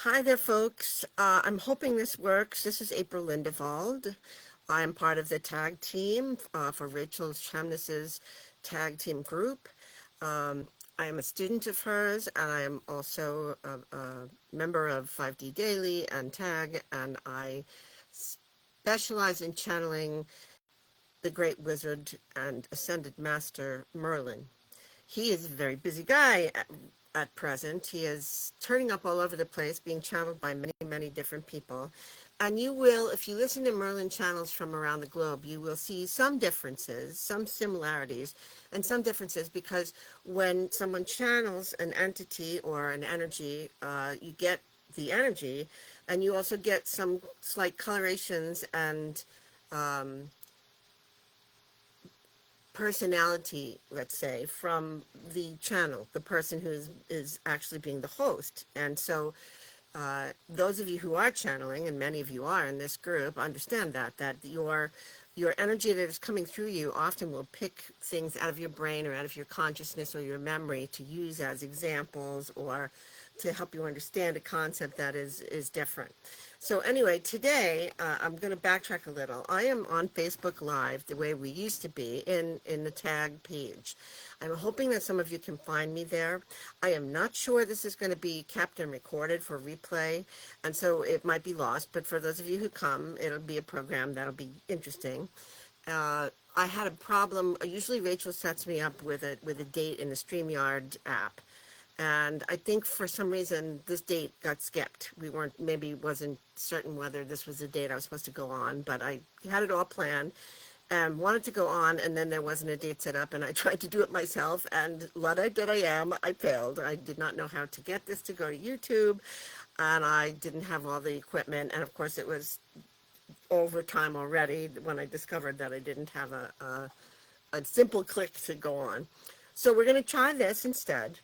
Hi there, folks. I'm hoping this works. This is April Lindevald. I'm part of the tag team for Rachel Chamness's tag team group. I am a student of hers, and I am also a member of 5D Daily and Tag, and I specialize in channeling the great wizard and ascended master Merlin. He is a very busy guy at present. He is turning up all over the place, being channeled by many, many different people. And you will, if you listen to Merlin channels from around the globe, you will see some differences, some similarities, and some differences because when someone channels an entity or an energy, you get the energy, and you also get some slight colorations and um, personality, let's say, from the channel, the person who is actually being the host. And so those of you who are channeling, and many of you are in this group, understand that your energy that is coming through you often will pick things out of your brain or out of your consciousness or your memory to use as examples or to help you understand a concept that is different. So anyway, today I'm going to backtrack a little. I am on Facebook Live the way we used to be in the tag page. I'm hoping that some of you can find me there. I am not sure this is going to be kept and recorded for replay, and so it might be lost, but for those of you who come, it'll be a program that'll be interesting. I had a problem. Usually Rachel sets me up with a date in the StreamYard app. And I think for some reason this date got skipped. We weren't, maybe wasn't certain whether this was the date I was supposed to go on, but I had it all planned and wanted to go on, and then there wasn't a date set up, and I tried to do it myself, and Luddite that I am, I failed. I did not know how to get this to go to YouTube, and I didn't have all the equipment, and of course it was over time already when I discovered that I didn't have a simple click to go on. So we're going to try this instead.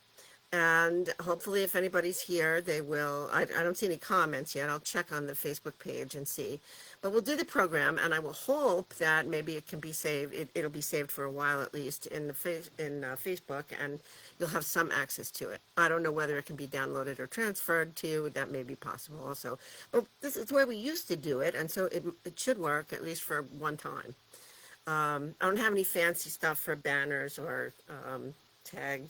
And hopefully if anybody's here, they will, I don't see any comments yet. I'll check on the Facebook page and see. But we'll do the program, and I will hope that maybe it can be saved. It'll be saved for a while at least in the Facebook, and you'll have some access to it. I don't know whether it can be downloaded or transferred to you. That may be possible also. But this is where we used to do it, and so it should work at least for one time. I don't have any fancy stuff for banners or tag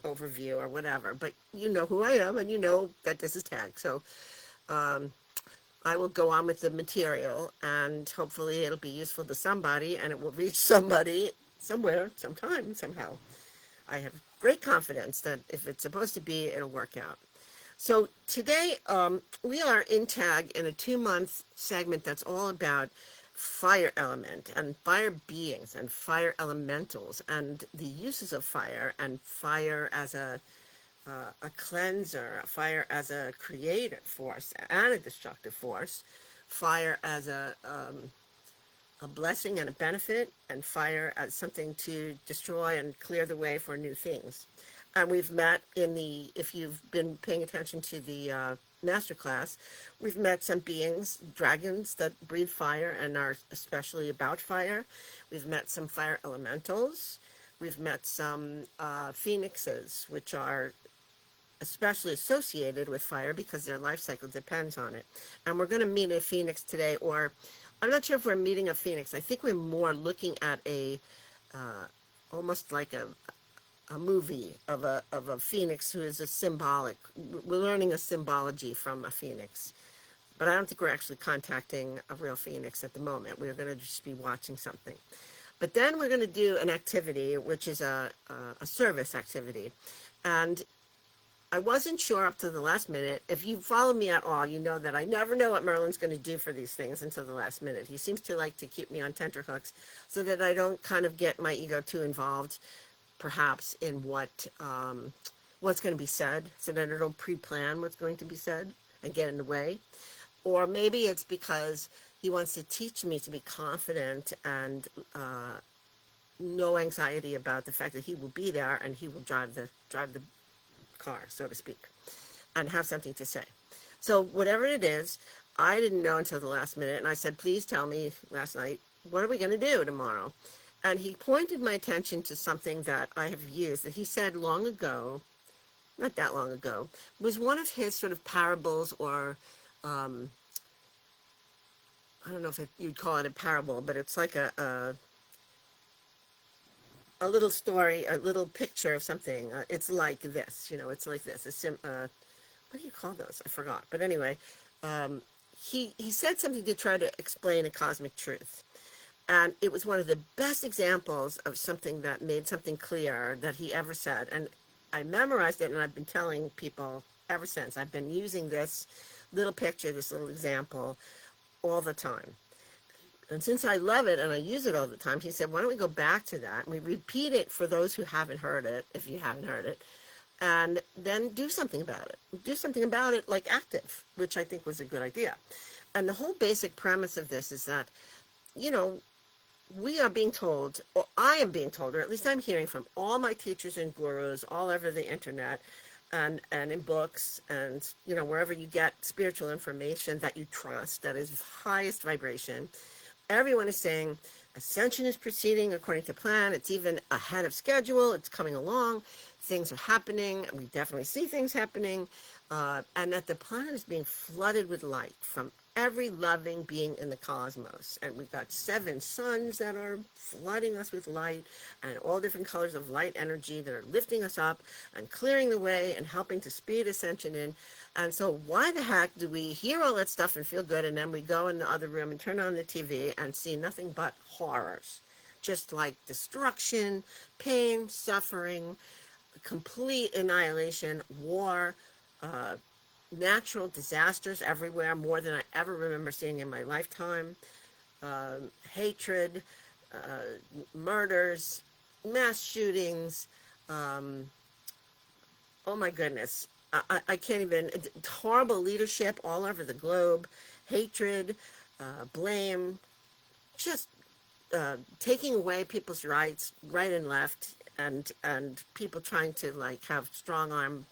overview or whatever, but you know who I am and you know that this is tag. So I will go on with the material, and hopefully it'll be useful to somebody, and it will reach somebody somewhere, sometime, somehow. I have great confidence that if it's supposed to be, it'll work out. So today we are in tag in a 2-month segment that's all about fire element and fire beings and fire elementals and the uses of fire, and fire as a cleanser, fire as a creative force and a destructive force, fire as a blessing and a benefit, and fire as something to destroy and clear the way for new things. And we've met if you've been paying attention to the masterclass, we've met some beings, dragons that breathe fire and are especially about fire. We've met some fire elementals. We've met some phoenixes, which are especially associated with fire because their life cycle depends on it. And we're going to meet a phoenix today, or I'm not sure if we're meeting a phoenix. I think we're more looking at almost like a movie of a phoenix who is a symbolic. We're learning a symbology from a phoenix, but I don't think we're actually contacting a real phoenix at the moment. We're going to just be watching something. But then we're going to do an activity, which is a service activity. And I wasn't sure up to the last minute. If you follow me at all, you know that I never know what Merlin's going to do for these things until the last minute. He seems to like to keep me on tenterhooks so that I don't kind of get my ego too involved, perhaps, in what's going to be said, so that I don't pre-plan what's going to be said and get in the way. Or maybe it's because he wants to teach me to be confident and no anxiety about the fact that he will be there and he will drive the car, so to speak, and have something to say. So whatever it is, I didn't know until the last minute, and I said, please tell me last night, what are we going to do tomorrow? And he pointed my attention to something that I have used, that he said long ago, not that long ago, was one of his sort of parables, or I don't know if you'd call it a parable, but it's like a little story, a little picture of something. It's like this, it's like this. What do you call those? I forgot. But anyway, um, he said something to try to explain a cosmic truth. And it was one of the best examples of something that made something clear that he ever said. And I memorized it, and I've been telling people ever since. I've been using this little picture, this little example, all the time. And since I love it and I use it all the time, he said, why don't we go back to that? And we repeat it for those who haven't heard it, if you haven't heard it, and then do something about it. Do something about it, like active, which I think was a good idea. And the whole basic premise of this is that, we are being told, or I am being told, or at least I'm hearing from all my teachers and gurus all over the internet, and in books, and wherever you get spiritual information that you trust, that is highest vibration. Everyone is saying ascension is proceeding according to plan. It's even ahead of schedule. It's coming along. Things are happening. We definitely see things happening. And that the planet is being flooded with light from every loving being in the cosmos. And we've got 7 suns that are flooding us with light, and all different colors of light energy that are lifting us up and clearing the way and helping to speed ascension in. And so why the heck do we hear all that stuff and feel good, and then we go in the other room and turn on the TV and see nothing but horrors? Just like destruction, pain, suffering, complete annihilation, war, natural disasters everywhere, more than I ever remember seeing in my lifetime, hatred, murders, mass shootings, oh my goodness, I can't even, horrible leadership all over the globe, hatred, blame, just taking away people's rights right and left, and people trying to like have strong arm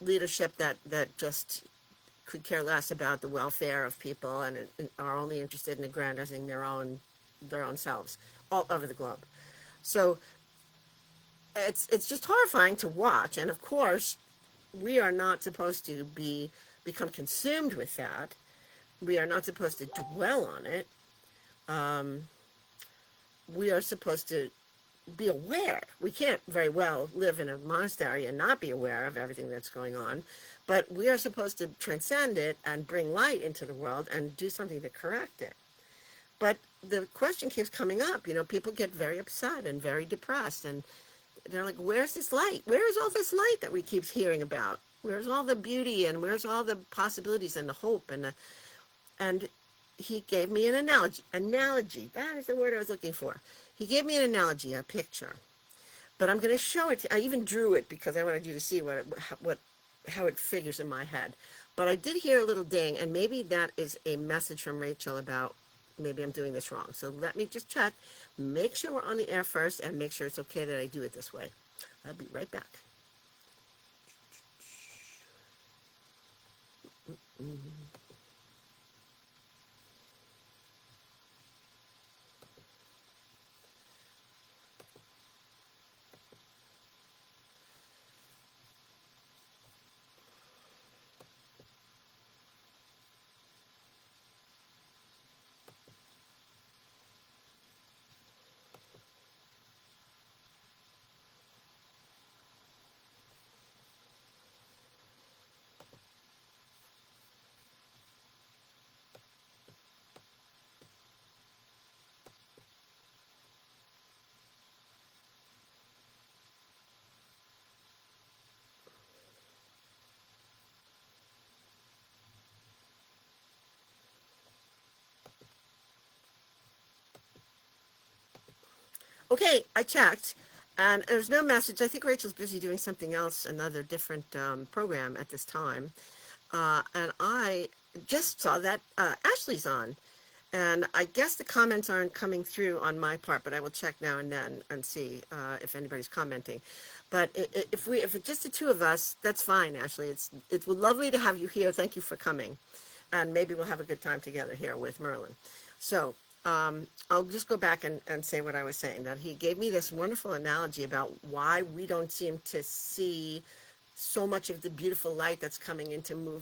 leadership that just could care less about the welfare of people, and are only interested in aggrandizing their own selves all over the globe. So it's just horrifying to watch. And of course, we are not supposed to become consumed with that. We are not supposed to dwell on it. We are supposed to be aware. We can't very well live in a monastery and not be aware of everything that's going on, but we are supposed to transcend it and bring light into the world and do something to correct it. But the question keeps coming up. People get very upset and very depressed, and they're like, where's this light? Where is all this light that we keep hearing about? Where's all the beauty, and where's all the possibilities and the hope? And he gave me an analogy. That is the word I was looking for. He gave me an analogy, a picture, but I'm going to show it. I even drew it because I wanted you to see how it figures in my head. But I did hear a little ding, and maybe that is a message from Rachel about maybe I'm doing this wrong. So let me just check, make sure we're on the air first, and make sure it's okay that I do it this way. I'll be right back. Okay, I checked, and there's no message. I think Rachel's busy doing something else, another different program at this time. And I just saw that Ashley's on. And I guess the comments aren't coming through on my part, but I will check now and then and see if anybody's commenting. But if it's just the two of us, that's fine, Ashley. It's lovely to have you here. Thank you for coming. And maybe we'll have a good time together here with Merlin. So I'll just go back and say what I was saying, that he gave me this wonderful analogy about why we don't seem to see so much of the beautiful light that's coming in to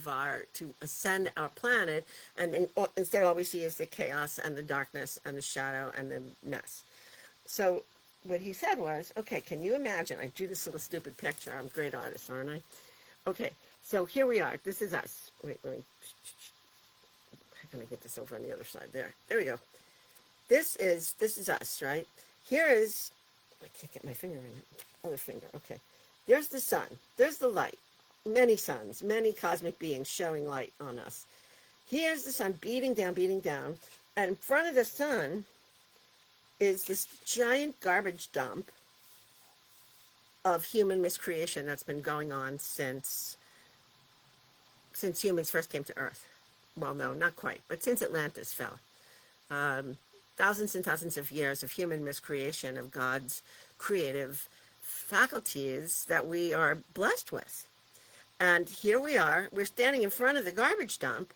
to ascend our planet, and instead all we see is the chaos and the darkness and the shadow and the mess. So what he said was, okay, can you imagine? I drew this little stupid picture. I'm a great artist, aren't I? Okay, so here we are. This is us. Wait, how can I get this over on the other side? There we go. This is us, right? Here is, I can't get my finger in it. Other finger, okay. There's the sun. There's the light. Many suns, many cosmic beings showing light on us. Here's the sun beating down, beating down. And in front of the sun is this giant garbage dump of human miscreation that's been going on since humans first came to Earth. Well, no, not quite, but since Atlantis fell. Thousands and thousands of years of human miscreation of God's creative faculties that we are blessed with. And here we are, we're standing in front of the garbage dump,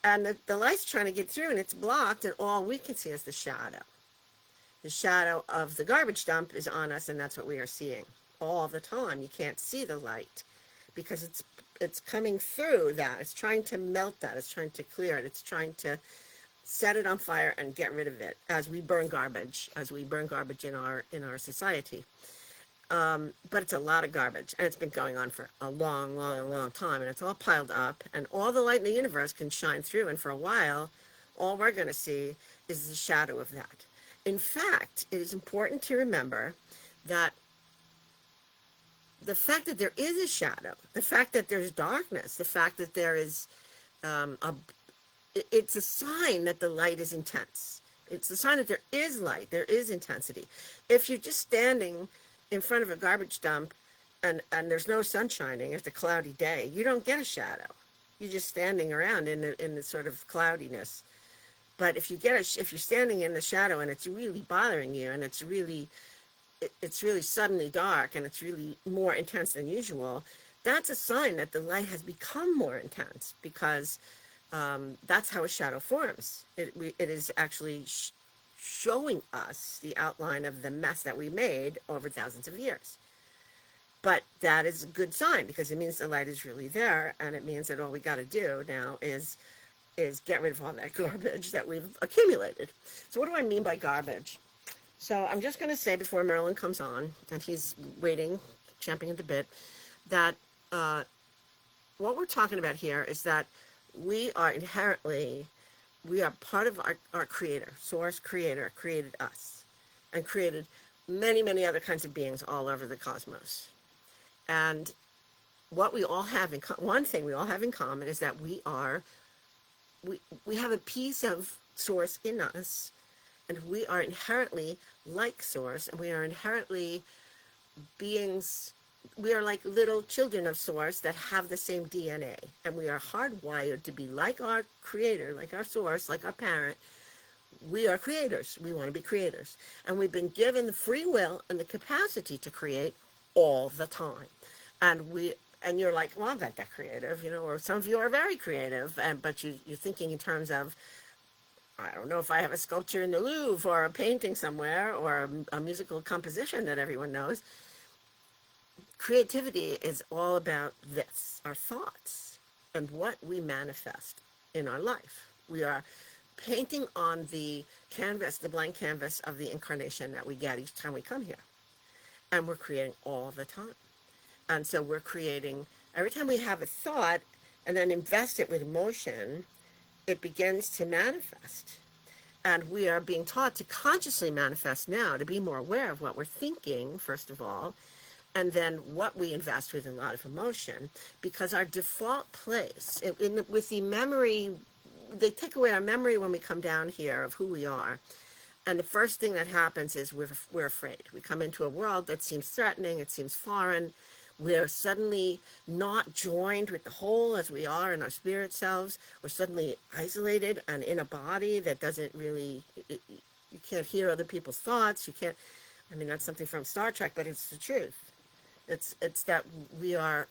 and the light's trying to get through, and it's blocked, and all we can see is the shadow. The shadow of the garbage dump is on us, and that's what we are seeing all the time. You can't see the light because it's coming through that. It's trying to melt that. It's trying to clear it. It's trying to set it on fire and get rid of it as we burn garbage in our society. But it's a lot of garbage, and it's been going on for a long, long, long time, and it's all piled up, and all the light in the universe can shine through, and for a while, all we're going to see is the shadow of that. In fact, it is important to remember that the fact that there is a shadow, the fact that there's darkness, the fact that there is it's a sign that the light is intense. It's a sign that there is light, there is intensity. If you're just standing in front of a garbage dump and there's no sun shining, it's a cloudy day, you don't get a shadow. You're just standing around in the sort of cloudiness. But if you're standing in the shadow and it's really bothering you, and it's really suddenly dark, and it's really more intense than usual, that's a sign that the light has become more intense, because that's how a shadow forms. It is actually showing us the outline of the mess that we made over thousands of years. But that is a good sign, because it means the light is really there, and it means that all we got to do now is get rid of all that garbage that we've accumulated. So what do I mean by garbage? So I'm just going to say, before Merlin comes on, and he's waiting, champing at the bit, that what we're talking about here is that we are part of our creator. Source creator created us and created many, many other kinds of beings all over the cosmos. And what we all have one thing we all have in common is that we have a piece of source in us, and we are inherently like source, and we are inherently beings. We are like little children of source that have the same DNA, and we are hardwired to be like our creator, like our source, like our parent. We are creators. We want to be creators, and we've been given the free will and the capacity to create all the time. And you're like, well, I'm not that creative, or some of you are very creative, but you're thinking in terms of, I don't know if I have a sculpture in the Louvre or a painting somewhere or a musical composition that everyone knows. Creativity is all about this, our thoughts, and what we manifest in our life. We are painting on the canvas, the blank canvas of the incarnation that we get each time we come here. And we're creating all the time. And so we're creating, every time we have a thought and then invest it with emotion, it begins to manifest. And we are being taught to consciously manifest now, to be more aware of what we're thinking, first of all, and then what we invest with a lot of emotion, because our default place, with the memory, they take away our memory when we come down here of who we are. And the first thing that happens is we're afraid. We come into a world that seems threatening, it seems foreign. We're suddenly not joined with the whole as we are in our spirit selves. We're suddenly isolated and in a body that doesn't really, you can't hear other people's thoughts. You can't, that's something from Star Trek, but it's the truth. It's that we are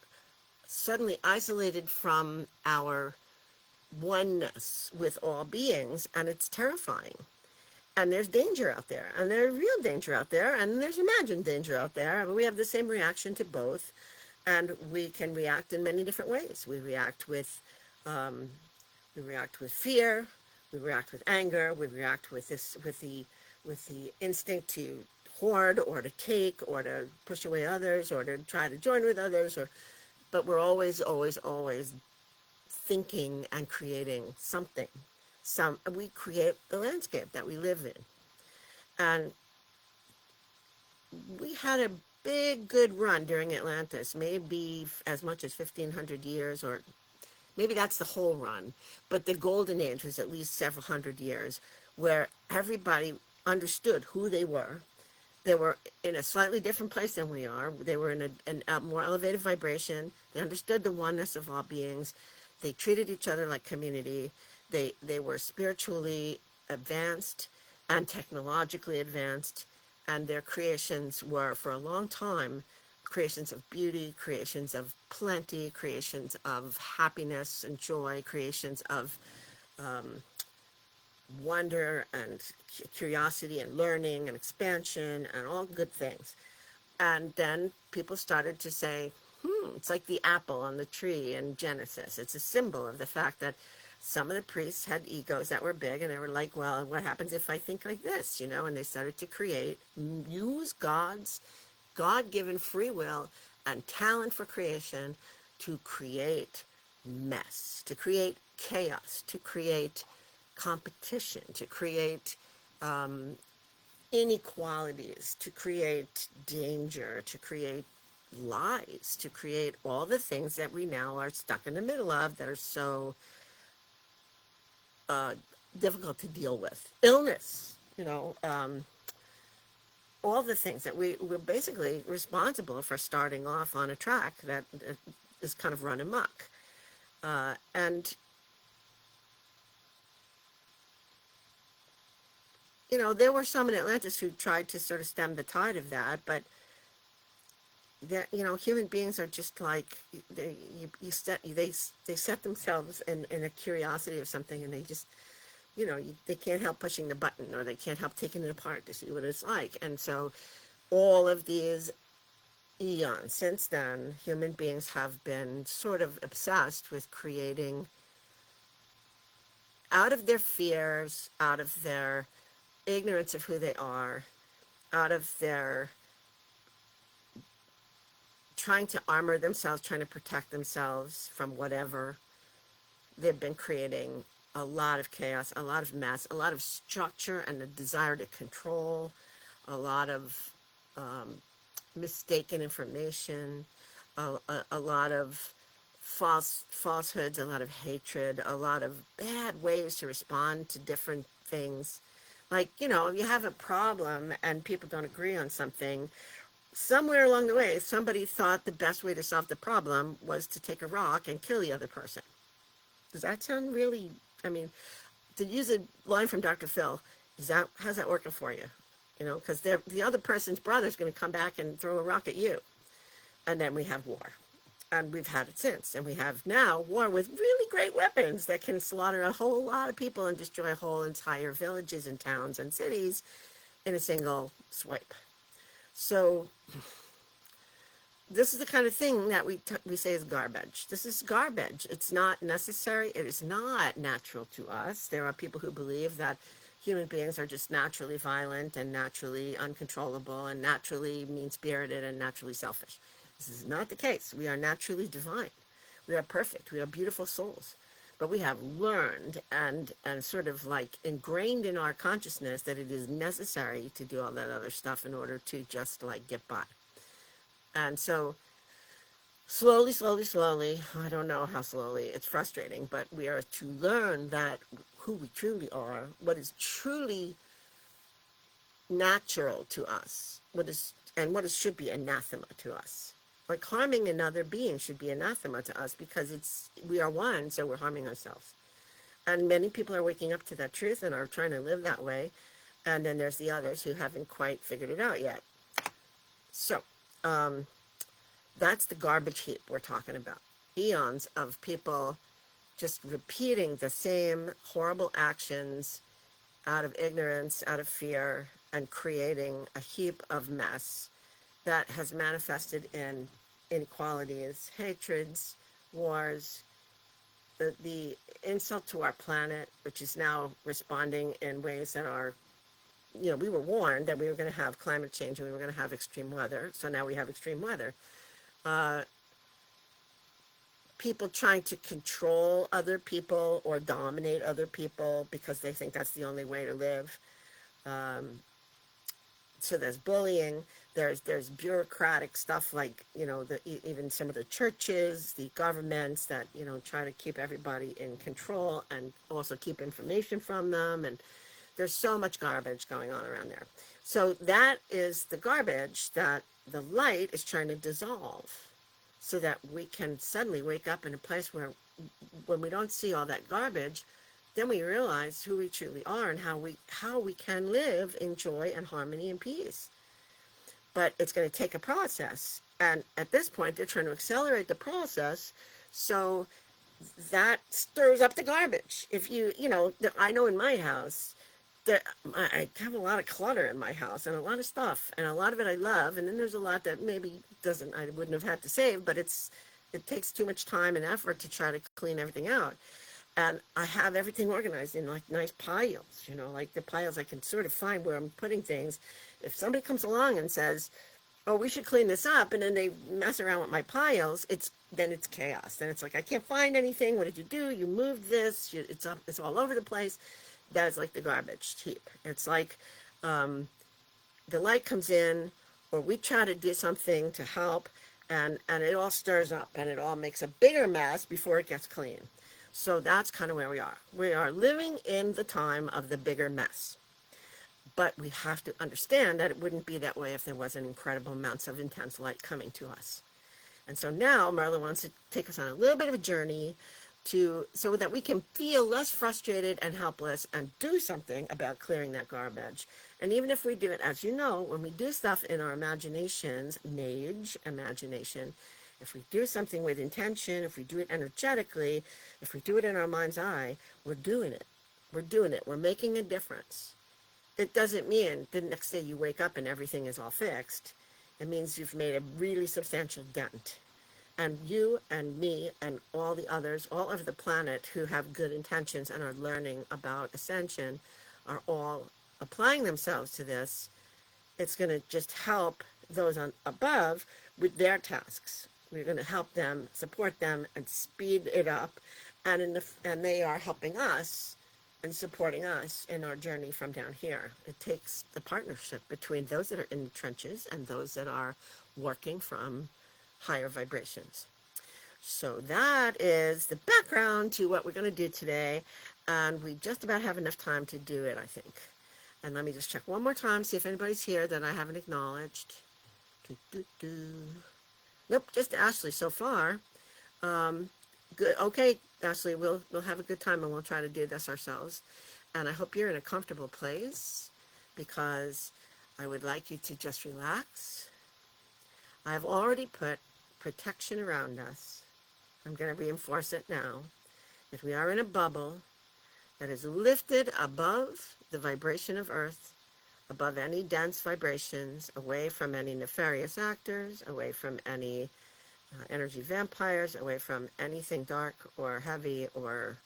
suddenly isolated from our oneness with all beings, and it's terrifying. And there's danger out there, and there's real danger out there, and there's imagined danger out there. And we have the same reaction to both, and we can react in many different ways. Um, we react with fear, we react with anger, we react with the instinct to hoard or to take or to push away others or to try to join with others. But we're always, always, always thinking and creating something. We create the landscape that we live in. And we had a big, good run during Atlantis, maybe as much as 1,500 years, or maybe that's the whole run. But the golden age was at least several hundred years, where everybody understood who they were. They were in a slightly different place than we are. They were in a more elevated vibration. They understood the oneness of all beings. They treated each other like community. They were spiritually advanced and technologically advanced, and their creations were, for a long time, creations of beauty, creations of plenty, creations of happiness and joy, creations of wonder and curiosity and learning and expansion and all good things. And then people started to say, it's like the apple on the tree in Genesis. It's a symbol of the fact that some of the priests had egos that were big, and they were like, well, what happens if I think like this, And they started to use God's God-given free will and talent for creation to create mess, to create chaos, to create competition, to create inequalities, to create danger, to create lies, to create all the things that we now are stuck in the middle of that are so difficult to deal with. Illness, all the things that we're basically responsible for starting off on a track that is kind of run amok. And there were some in Atlantis who tried to sort of stem the tide of that, but human beings are just like they set themselves in a curiosity of something, and they just they can't help pushing the button, or they can't help taking it apart to see what it's like. And so all of these eons since then, human beings have been sort of obsessed with creating, out of their fears, out of their ignorance of who they are, out of their trying to armor themselves, trying to protect themselves from whatever, they've been creating a lot of chaos, a lot of mess, a lot of structure and a desire to control, a lot of mistaken information, a lot of falsehoods, a lot of hatred, a lot of bad ways to respond to different things. Like, if you have a problem and people don't agree on something, somewhere along the way, somebody thought the best way to solve the problem was to take a rock and kill the other person. Does that sound really, to use a line from Dr. Phil, how's that working for you? Because the other person's brother is going to come back and throw a rock at you. And then we have war. And we've had it since. And we have now war with really great weapons that can slaughter a whole lot of people and destroy whole entire villages and towns and cities in a single swipe. So this is the kind of thing that we say is garbage. This is garbage. It's not necessary. It is not natural to us. There are people who believe that human beings are just naturally violent and naturally uncontrollable and naturally mean-spirited and naturally selfish. This is not the case. We are naturally divine. We are perfect. We are beautiful souls. But we have learned and sort of like ingrained in our consciousness that it is necessary to do all that other stuff in order to just like get by. And so slowly, I don't know how slowly, it's frustrating, but we are to learn that who we truly are, what is truly natural to us, what should be anathema to us. Like harming another being should be anathema to us because we are one, so we're harming ourselves. And many people are waking up to that truth and are trying to live that way. And then there's the others who haven't quite figured it out yet. So, that's the garbage heap we're talking about. Eons of people just repeating the same horrible actions out of ignorance, out of fear, and creating a heap of mess that has manifested in inequalities, hatreds, wars, the insult to our planet, which is now responding in ways that are, we were warned that we were going to have climate change and we were going to have extreme weather. So now we have extreme weather. Uh, People trying to control other people or dominate other people because they think that's the only way to live. Um, so there's bullying, there's bureaucratic stuff like, even some of the churches, the governments that, try to keep everybody in control and also keep information from them. And there's so much garbage going on around there. So that is the garbage that the light is trying to dissolve so that we can suddenly wake up in a place where when we don't see all that garbage, then we realize who we truly are and how we can live in joy and harmony and peace. But it's going to take a process. And at this point, they're trying to accelerate the process. So that stirs up the garbage. If I know in my house, that I have a lot of clutter in my house and a lot of stuff, and a lot of it I love. And then there's a lot that maybe I wouldn't have had to save, but it takes too much time and effort to try to clean everything out. And I have everything organized in like nice piles, like the piles I can sort of find where I'm putting things. If somebody comes along and says, oh, we should clean this up, and then they mess around with my piles, then it's chaos. Then it's like, I can't find anything. What did you do? You moved this. It's all over the place. That's like the garbage heap. It's like the light comes in, or we try to do something to help, and it all stirs up, and it all makes a bigger mess before it gets clean. So that's kind of where we are. We are living in the time of the bigger mess. But we have to understand that it wouldn't be that way if there wasn't incredible amounts of intense light coming to us. And so now Merlin wants to take us on a little bit of a journey so that we can feel less frustrated and helpless and do something about clearing that garbage. And even if we do it, as you know, when we do stuff in our imaginations, imagination, if we do something with intention, if we do it energetically, if we do it in our mind's eye, we're doing it. We're doing it. We're making a difference. It doesn't mean the next day you wake up and everything is all fixed. It means you've made a really substantial dent. And you and me and all the others, all over the planet who have good intentions and are learning about ascension are all applying themselves to this. It's going to just help those on above with their tasks. We're going to help them, support them, and speed it up. And they are helping us and supporting us in our journey from down here. It takes the partnership between those that are in the trenches and those that are working from higher vibrations. So that is the background to what we're going to do today. And we just about have enough time to do it, I think. And let me just check one more time, see if anybody's here that I haven't acknowledged. Nope, just Ashley so far. Good. Okay, Ashley, we'll have a good time and we'll try to do this ourselves. And I hope you're in a comfortable place because I would like you to just relax. I've already put protection around us. I'm going to reinforce it now. That we are in a bubble that is lifted above the vibration of Earth, above any dense vibrations, away from any nefarious actors, away from any energy vampires, away from anything dark or heavy or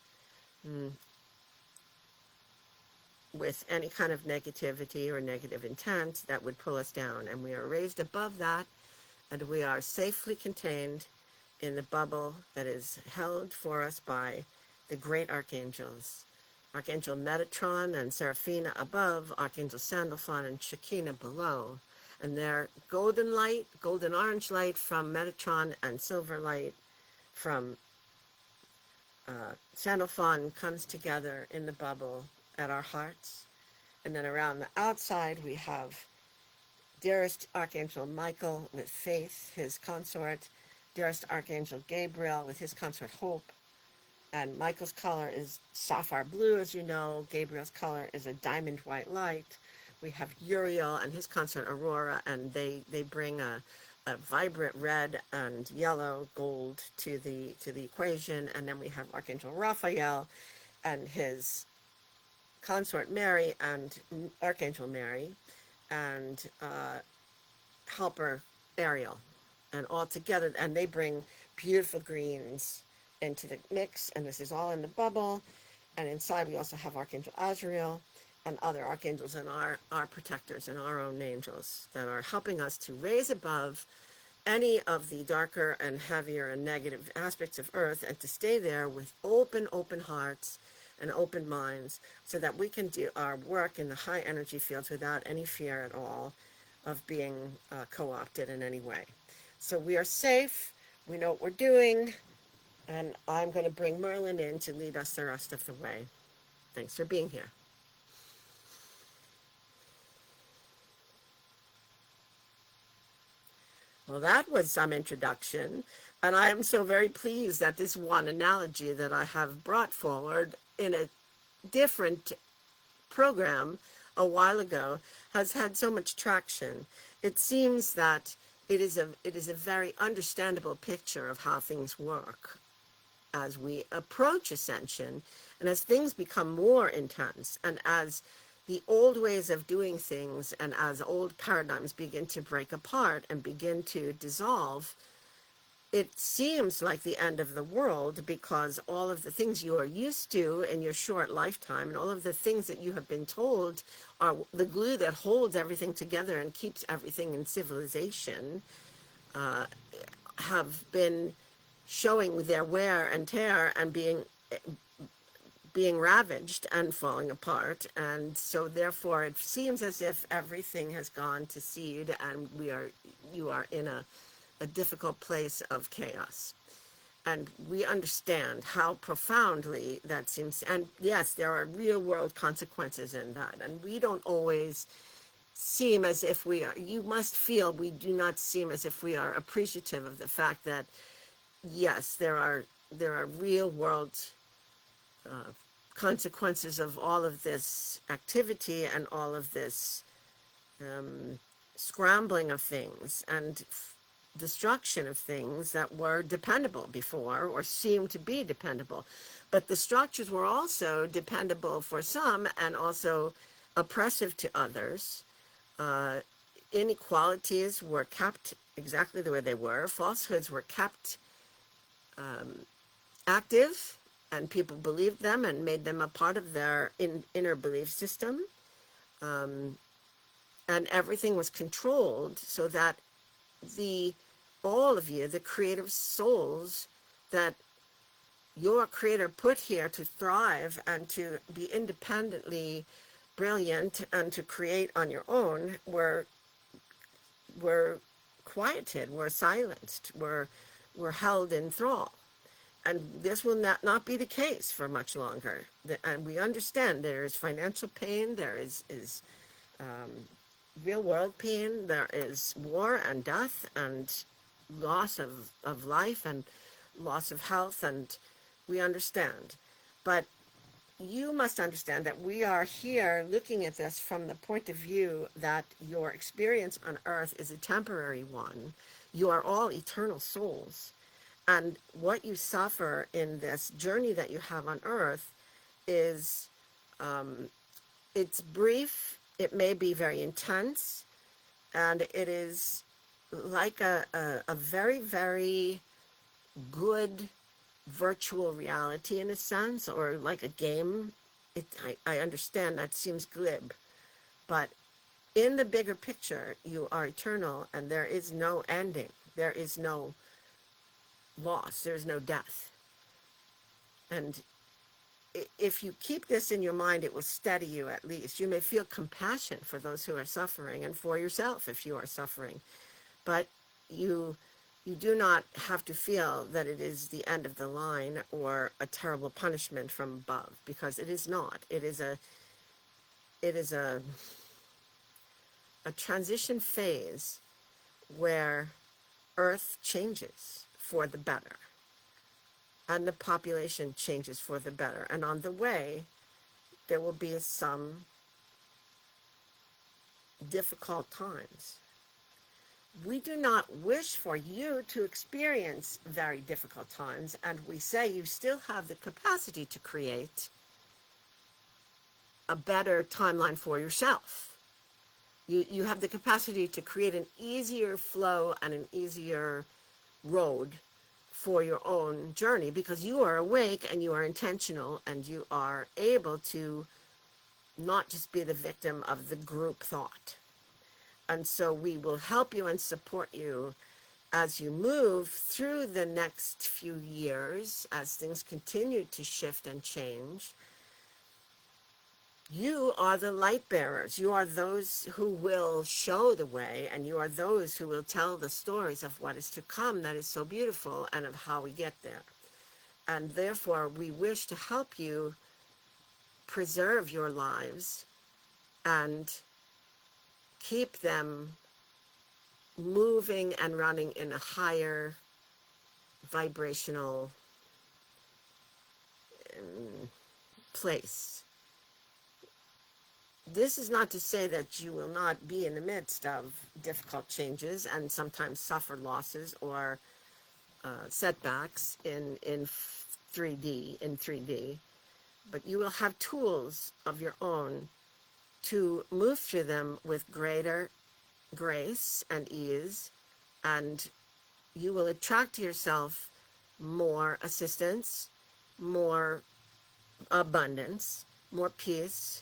with any kind of negativity or negative intent that would pull us down. And we are raised above that, and we are safely contained in the bubble that is held for us by the great archangels. Archangel Metatron and Seraphina above, Archangel Sandalphon and Shekinah below. And their golden light, golden orange light from Metatron and silver light from Sandalphon comes together in the bubble at our hearts. And then around the outside we have dearest Archangel Michael with Faith, his consort, dearest Archangel Gabriel with his consort Hope. And Michael's color is sapphire blue, as you know. Gabriel's color is a diamond white light. We have Uriel and his consort Aurora, and they bring a vibrant red and yellow gold to the equation. And then we have Archangel Raphael and his Consort Mary and Archangel Mary and Helper Ariel, and all together, and they bring beautiful greens into the mix, and this is all in the bubble. And inside we also have Archangel Azrael and other archangels and our protectors and our own angels that are helping us to raise above any of the darker and heavier and negative aspects of Earth, and to stay there with open hearts and open minds, so that we can do our work in the high energy fields without any fear at all of being co-opted in any way. So we are safe, we know what we're doing, and I'm going to bring Merlin in to lead us the rest of the way. Thanks for being here. Well, that was some introduction, and I am so very pleased that this one analogy that I have brought forward in a different program a while ago has had so much traction. It seems that it is a very understandable picture of how things work as we approach ascension, and as things become more intense, and as the old ways of doing things and as old paradigms begin to break apart and begin to dissolve. It seems like the end of the world, because all of the things you are used to in your short lifetime and all of the things that you have been told are the glue that holds everything together and keeps everything in civilization, have been showing their wear and tear and being ravaged and falling apart. And so therefore it seems as if everything has gone to seed, and you are in a difficult place of chaos. And we understand how profoundly that seems, and yes, there are real world consequences in that, and we don't always seem as if we are, you must feel we do not seem as if we are appreciative of the fact that yes, there are real world consequences of all of this activity and all of this scrambling of things and destruction of things that were dependable before, or seemed to be dependable. But the structures were also dependable for some and also oppressive to others. Inequalities were kept exactly the way they were. Falsehoods were kept active, and people believed them and made them a part of their inner belief system. And everything was controlled so that all of you, the creative souls that your creator put here to thrive and to be independently brilliant and to create on your own, were quieted, were silenced, were held in thrall. And this will not be the case for much longer. And we understand there is financial pain, there is real world pain, there is war and death and loss of life and loss of health, and we understand. But you must understand that we are here looking at this from the point of view that your experience on earth is a temporary one. You are all eternal souls. And what you suffer in this journey that you have on earth is, it's brief, it may be very intense, and it is like a very, very good virtual reality in a sense, or like a game. I understand that seems glib, but in the bigger picture, you are eternal, and there is no ending. There is no loss. There's no death. And if you keep this in your mind, it will steady you at least. You may feel compassion for those who are suffering and for yourself if you are suffering. But you do not have to feel that it is the end of the line or a terrible punishment from above, because it is not. It is a transition phase where Earth changes for the better, and the population changes for the better. And on the way, there will be some difficult times. We do not wish for you to experience very difficult times, and we say you still have the capacity to create a better timeline for yourself. You have the capacity to create an easier flow and an easier road for your own journey, because you are awake and you are intentional and you are able to not just be the victim of the group thought. And so we will help you and support you as you move through the next few years, as things continue to shift and change. You are the light bearers. You are those who will show the way, and you are those who will tell the stories of what is to come that is so beautiful and of how we get there. And therefore, we wish to help you preserve your lives and keep them moving and running in a higher vibrational place. This is not to say that you will not be in the midst of difficult changes and sometimes suffer losses or setbacks in 3D, but you will have tools of your own to move through them with greater grace and ease, and you will attract to yourself more assistance, more abundance, more peace,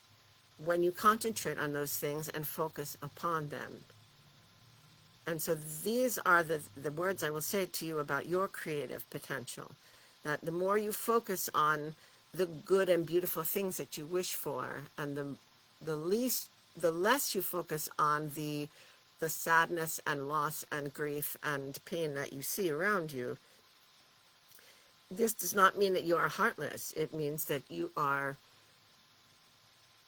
when you concentrate on those things and focus upon them. And so these are the words I will say to you about your creative potential, that the more you focus on the good and beautiful things that you wish for, and the less you focus on the sadness and loss and grief and pain that you see around you. This does not mean that you are heartless. It means that you are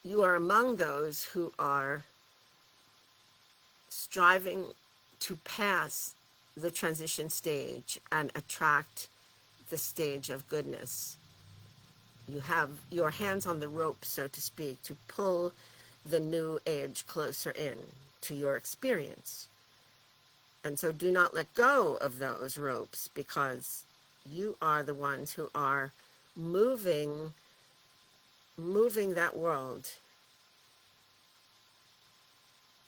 among those who are striving to pass the transition stage and attract the stage of goodness. You have your hands on the rope, so to speak, to pull the new age closer in to your experience. And so do not let go of those ropes, because you are the ones who are moving that world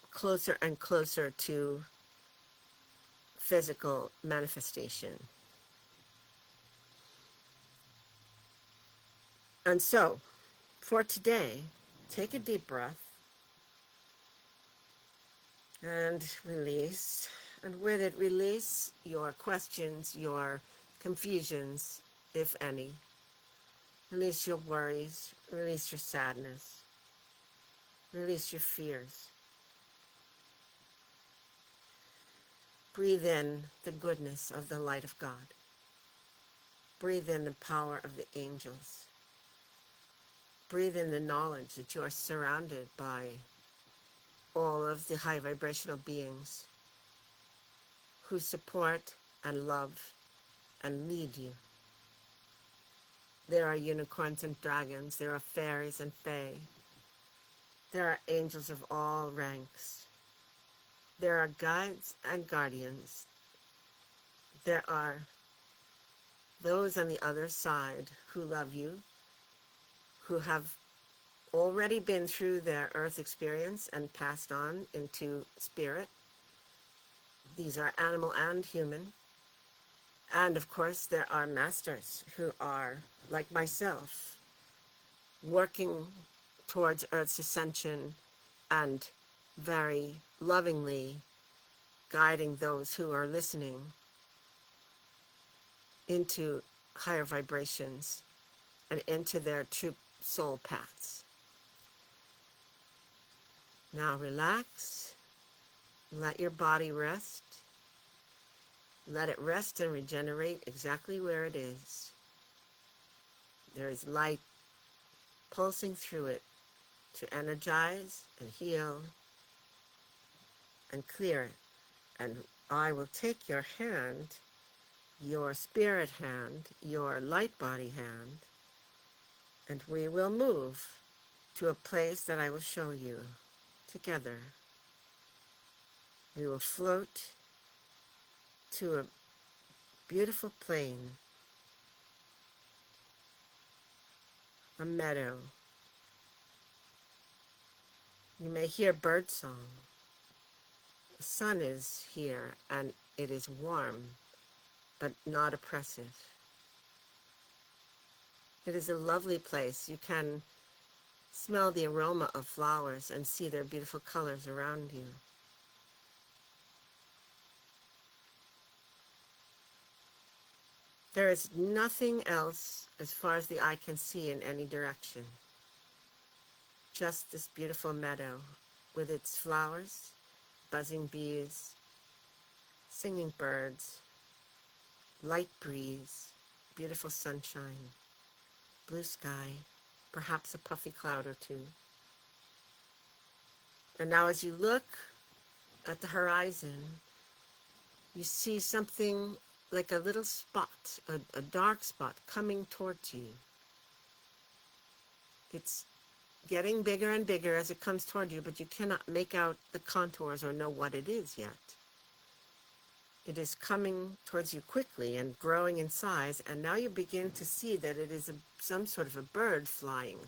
closer and closer to physical manifestation. And so, for today, take a deep breath and release. And with it, release your questions, your confusions, if any. Release your worries, release your sadness, release your fears. Breathe in the goodness of the light of God. Breathe in the power of the angels. Breathe in the knowledge that you are surrounded by all of the high vibrational beings who support and love and lead you. There are unicorns and dragons. There are fairies and fae. There are angels of all ranks. There are guides and guardians. There are those on the other side who love you, who have already been through their earth experience and passed on into spirit. These are animal and human. And of course, there are masters who are, like myself, working towards Earth's ascension and very lovingly guiding those who are listening into higher vibrations and into their true soul paths. Now relax, let your body rest. Let it rest and regenerate exactly where it is. There is light pulsing through it to energize and heal and clear it. And I will take your hand, your spirit hand, your light body hand, and we will move to a place that I will show you together. We will float to a beautiful plain, a meadow, You may hear birdsong. The sun is here, and it is warm, but not oppressive. It is a lovely place. You can smell the aroma of flowers and see their beautiful colors around you. There is nothing else as far as the eye can see in any direction. Just this beautiful meadow with its flowers, buzzing bees, singing birds, light breeze, beautiful sunshine, blue sky, perhaps a puffy cloud or two. And now as you look at the horizon, you see something like a little spot, a dark spot coming towards you. It's getting bigger and bigger as it comes toward you, but you cannot make out the contours or know what it is yet. It is coming towards you quickly and growing in size, and now you begin to see that it is some sort of a bird flying.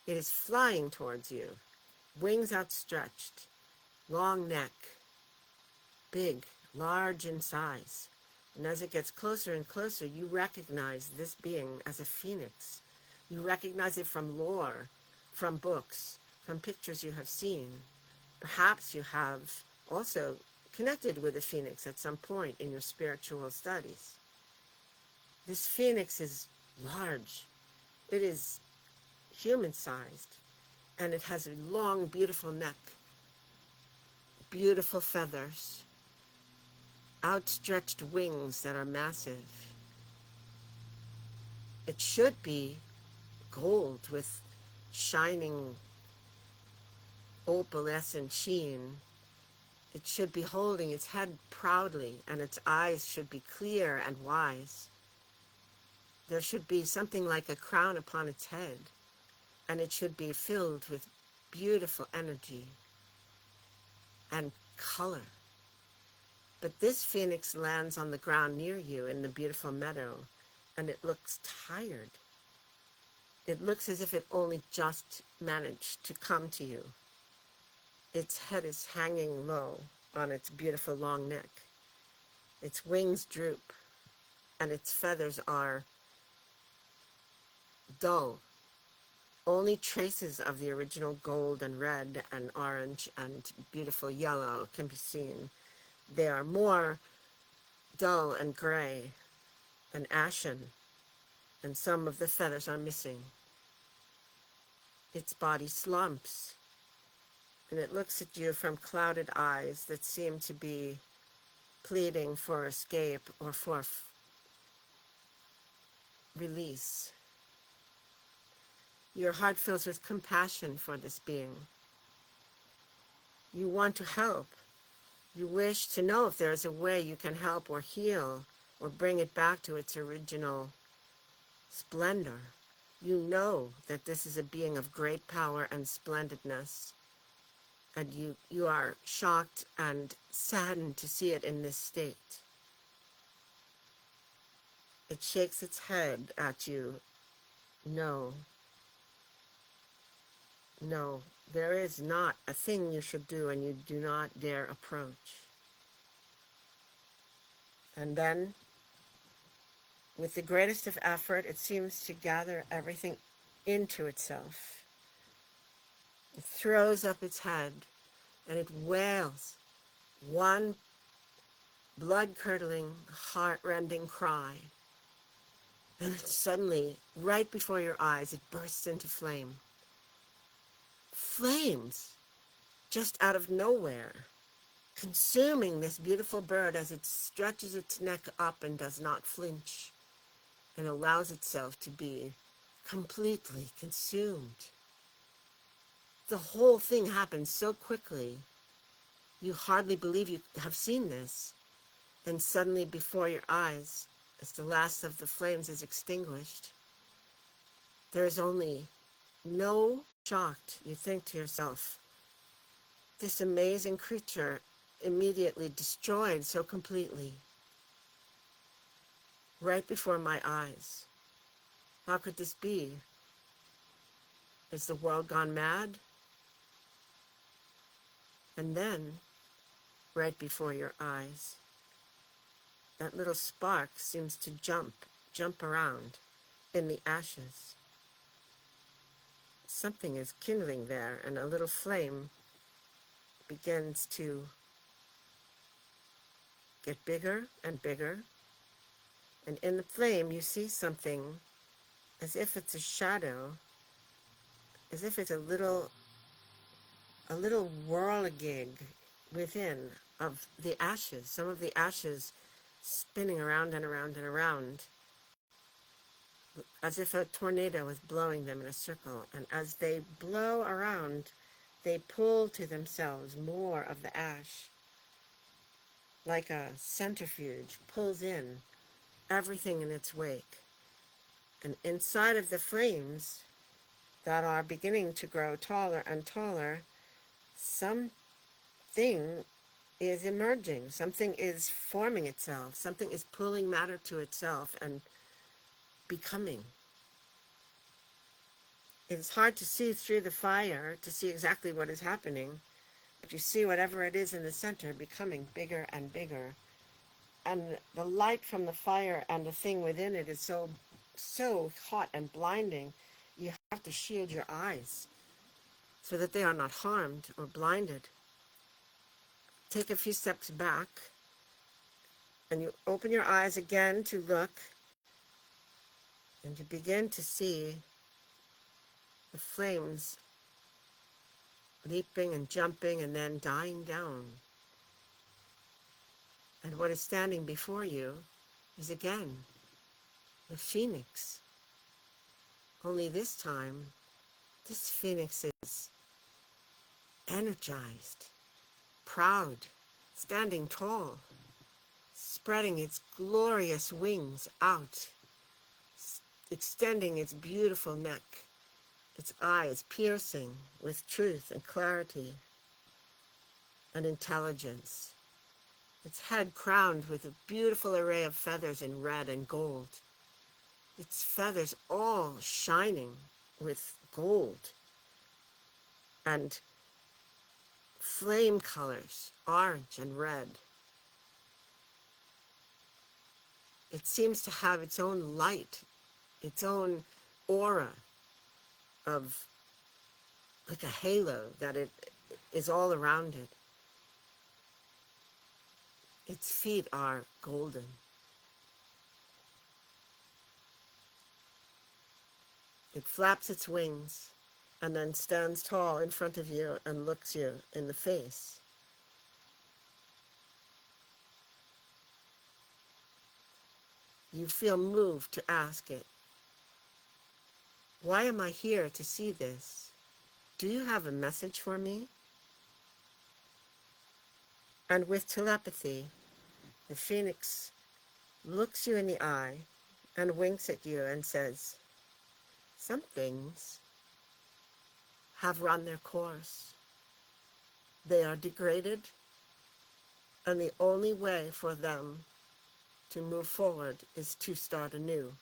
It is flying towards you, wings outstretched, long neck, big, large in size. And as it gets closer and closer, you recognize this being as a phoenix. You recognize it from lore, from books, from pictures you have seen. Perhaps you have also connected with a phoenix at some point in your spiritual studies. This phoenix is large. It is human-sized, and it has a long, beautiful neck, beautiful feathers, outstretched wings that are massive. It should be gold with shining opalescent sheen. It should be holding its head proudly, and its eyes should be clear and wise. There should be something like a crown upon its head, and it should be filled with beautiful energy and color. But this phoenix lands on the ground near you in the beautiful meadow, and it looks tired. It looks as if it only just managed to come to you. Its head is hanging low on its beautiful long neck. Its wings droop, and its feathers are dull. Only traces of the original gold and red and orange and beautiful yellow can be seen. They are more dull and gray and ashen, and some of the feathers are missing. Its body slumps, and it looks at you from clouded eyes that seem to be pleading for escape or for release. Your heart fills with compassion for this being. You want to help. You wish to know if there is a way you can help or heal or bring it back to its original splendor. You know that this is a being of great power and splendidness, and you are shocked and saddened to see it in this state. It shakes its head at you. No, there is not a thing you should do, and you do not dare approach. And then, with the greatest of effort, it seems to gather everything into itself. It throws up its head, and it wails one blood-curdling, heart-rending cry. And then suddenly, right before your eyes, it bursts into flame. Flames, just out of nowhere, consuming this beautiful bird as it stretches its neck up and does not flinch, and allows itself to be completely consumed. The whole thing happens so quickly, you hardly believe you have seen this. Then suddenly before your eyes, as the last of the flames is extinguished, there is only no shocked. You think to yourself, this amazing creature immediately destroyed so completely, right before my eyes. How could this be? Is the world gone mad? And then, right before your eyes, that little spark seems to jump around in the ashes. Something is kindling there, and a little flame begins to get bigger and bigger. And in the flame, you see something as if it's a shadow, as if it's a little whirligig within of the ashes, some of the ashes spinning around and around and around, as if a tornado was blowing them in a circle. And as they blow around, they pull to themselves more of the ash, like a centrifuge pulls in everything in its wake. And inside of the flames that are beginning to grow taller and taller, something is emerging. Something is forming itself. Something is pulling matter to itself and becoming. It's hard to see through the fire to see exactly what is happening, but you see whatever it is in the center becoming bigger and bigger. And the light from the fire and the thing within it is so hot and blinding, you have to shield your eyes so that they are not harmed or blinded. Take a few steps back, and you open your eyes again to look, and you begin to see the flames leaping and jumping and then dying down. And what is standing before you is again the phoenix. Only this time, this phoenix is energized, proud, standing tall, spreading its glorious wings out, extending its beautiful neck, its eyes piercing with truth and clarity and intelligence, its head crowned with a beautiful array of feathers in red and gold, its feathers all shining with gold and flame colors, orange and red. It seems to have its own light, its own aura of like a halo that it is all around it. Its feet are golden. It flaps its wings and then stands tall in front of you and looks you in the face. You feel moved to ask it, why am I here to see this? Do you have a message for me? And with telepathy, the phoenix looks you in the eye and winks at you and says, some things have run their course. They are degraded, and the only way for them to move forward is to start anew,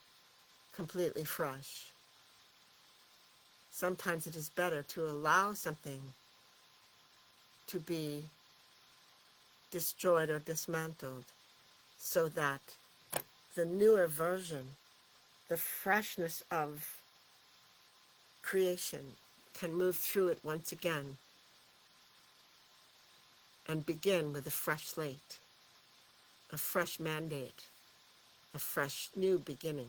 completely fresh. Sometimes it is better to allow something to be destroyed or dismantled so that the newer version, the freshness of creation can move through it once again and begin with a fresh slate, a fresh mandate, a fresh new beginning.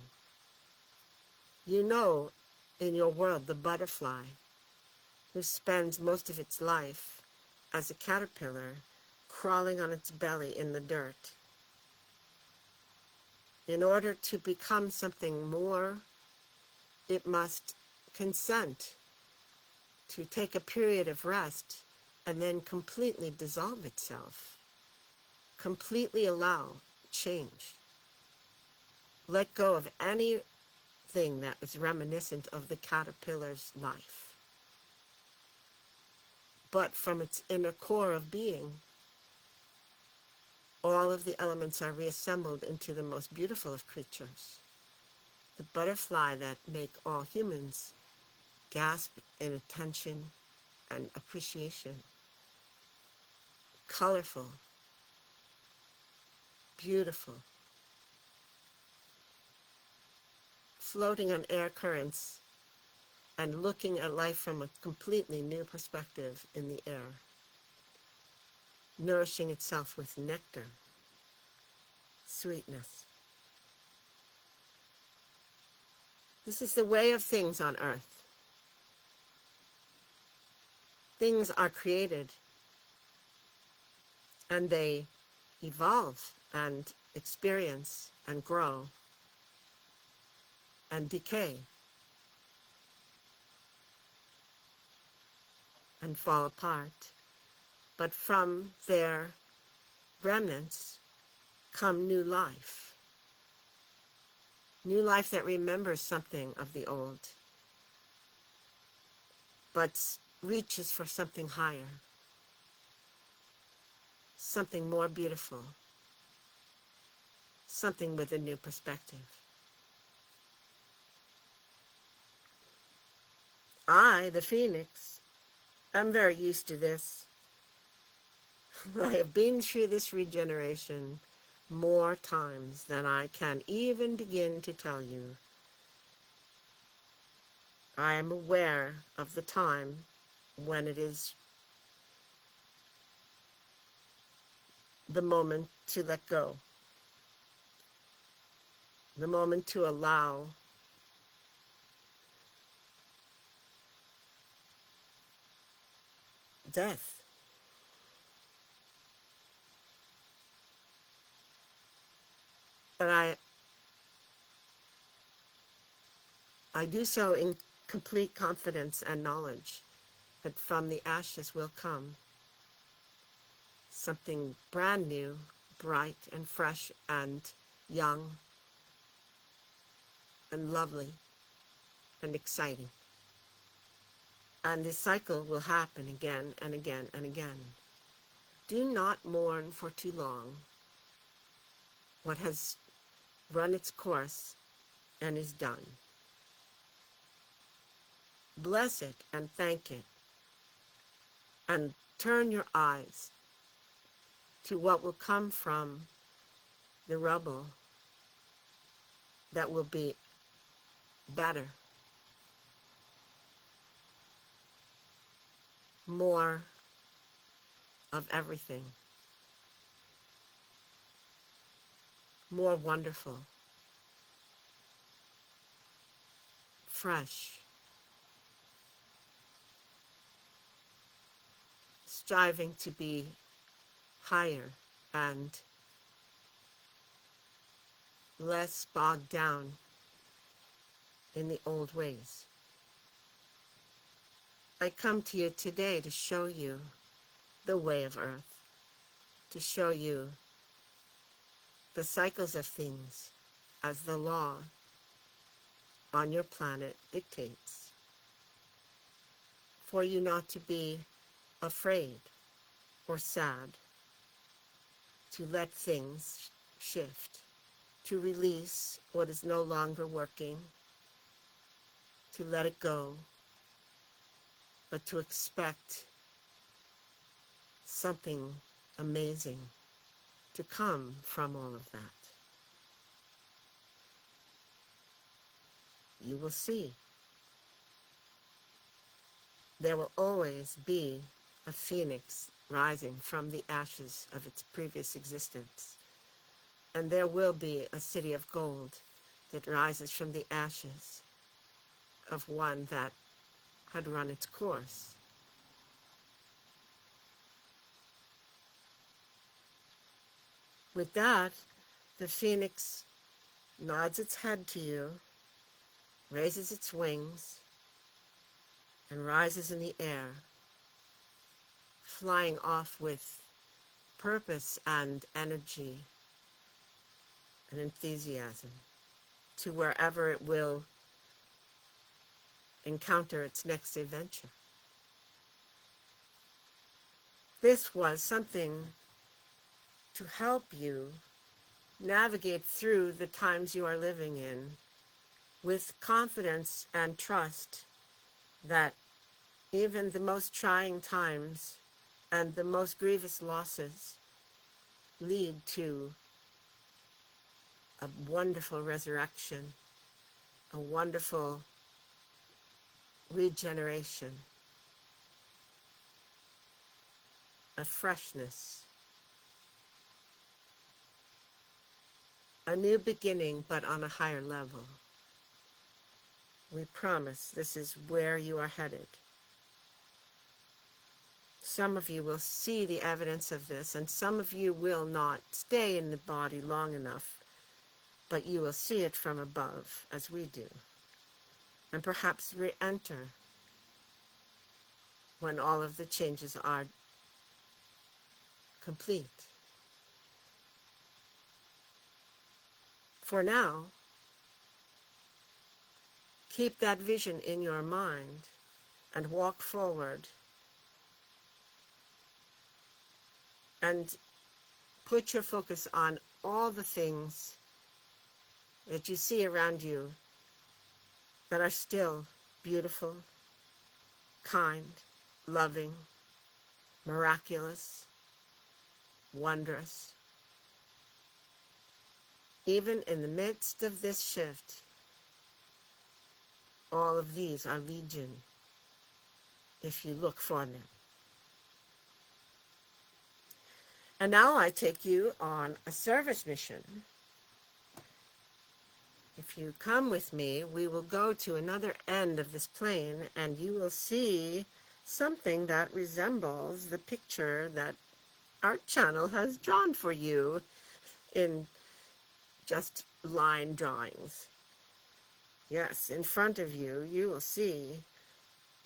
You know in your world the butterfly who spends most of its life as a caterpillar crawling on its belly in the dirt. In order to become something more, it must consent to take a period of rest and then completely dissolve itself. Completely allow change. Let go of anything that is reminiscent of the caterpillar's life. But from its inner core of being, all of the elements are reassembled into the most beautiful of creatures. The butterfly that make all humans gasp in attention and appreciation. colorful, beautiful, floating on air currents and looking at life from a completely new perspective in the air, nourishing itself with nectar, sweetness. This is the way of things on earth. Things are created and they evolve and experience and grow and decay and fall apart. But from their remnants come new life. New life that remembers something of the old, but reaches for something higher, something more beautiful, something with a new perspective. I, the phoenix, am very used to this. I have been through this regeneration more times than I can even begin to tell you. I am aware of the time when it is the moment to let go, the moment to allow death. And I do so in complete confidence and knowledge that from the ashes will come something brand new, bright and fresh and young and lovely and exciting. And this cycle will happen again and again and again. Do not mourn for too long what has run its course and is done. Bless it and thank it, and turn your eyes to what will come from the rubble that will be better, more of everything, more wonderful, fresh, striving to be higher and less bogged down in the old ways. I come to you today to show you the way of earth, to show you the cycles of things as the law on your planet dictates, for you not to be afraid or sad, to let things shift, to release what is no longer working, to let it go, but to expect something amazing to come from all of that. You will see. There will always be a phoenix rising from the ashes of its previous existence. And there will be a city of gold that rises from the ashes of one that had run its course. With that, the phoenix nods its head to you, raises its wings, and rises in the air, flying off with purpose and energy and enthusiasm to wherever it will encounter its next adventure. This was something to help you navigate through the times you are living in with confidence and trust that even the most trying times And the most grievous losses lead to a wonderful resurrection, a wonderful regeneration, a freshness, a new beginning, but on a higher level. We promise this is where you are headed. Some of you will see the evidence of this, and some of you will not stay in the body long enough, but you will see it from above, as we do, and perhaps re-enter when all of the changes are complete. For now, keep that vision in your mind and walk forward and put your focus on all the things that you see around you that are still beautiful, kind, loving, miraculous, wondrous. Even in the midst of this shift, all of these are legion if you look for them. And now I take you on a service mission. If you come with me, we will go to another end of this plane, and you will see something that resembles the picture that our channel has drawn for you in just line drawings. Yes, in front of you, you will see